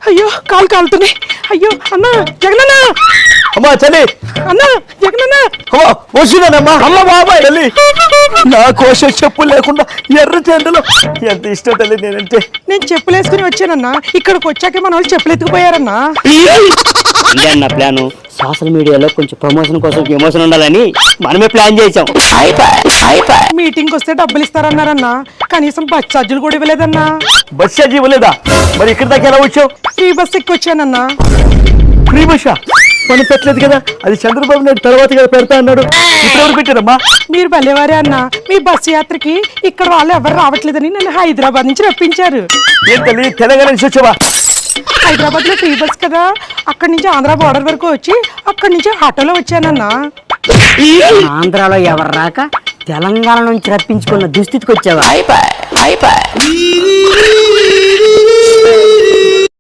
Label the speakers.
Speaker 1: అయ్యో కాలు కాలుతున్నాయి. అయ్యో అన్నా జగనన్న.
Speaker 2: అమ్మా చలి.
Speaker 1: అన్నా జగనన్న.
Speaker 2: అమ్మా వచ్చినానమ్మా. అమ్మ బాబాయ్ తల్లి, నా కోసం చెప్పులు లేకుండా ఎర్ర చెండలు ఎంత ఇష్టం తల్లి నేనంటే.
Speaker 1: నేను చెప్పులు వేసుకుని వచ్చానన్నా. ఇక్కడికి వచ్చాకే మన వాళ్ళు చెప్పులు ఎత్తుకుపోయారన్నా.
Speaker 3: ఇదే అన్న ప్లాను. సోషల్ మీడియాలో కొంచెం ప్రమోషన్ కోసం ఎమోషన్ ఉండాలని మనమే ప్లాన్ చేసాం.
Speaker 1: మీటింగ్ వస్తే డబ్బులు ఇస్తారన్నారన్నా. కనీసం బస్ ఛార్జీలు కూడా ఇవ్వలేదన్నా.
Speaker 2: బస్ ఛార్జీ ఇవ్వలేదా? మరి ఇక్కడ దాకా ఎలా వచ్చావు?
Speaker 1: ఫ్రీ బస్ ఎక్కి వచ్చానన్నా.
Speaker 2: ఫ్రీ బస్ పని పెట్టలేదు కదా, అది చంద్రబాబు నాయుడు తర్వాత కదా పెడతా అన్నాడు. ఇప్పుడు ఎవరు పెట్టారమ్మా?
Speaker 1: మీరు భలేవారే అన్నా. మీ బస్సు యాత్రకి ఇక్కడ వాళ్ళు ఎవరు రావట్లేదని నన్ను హైదరాబాద్ నుంచి రప్పించారు.
Speaker 2: ఏం తల్లి తెలంగాణ నుంచి వచ్చావా?
Speaker 1: హైదరాబాద్ లో ఫ్రీ బస్ కదా, అక్కడి నుంచి ఆంధ్ర బోర్డర్ వరకు వచ్చి అక్కడి నుంచి ఆటోలో వచ్చానన్నా.
Speaker 3: ఆంధ్రాలో ఎవరు రాక తెలంగాణ నుంచి రప్పించుకున్న దుస్థితికి వచ్చావా?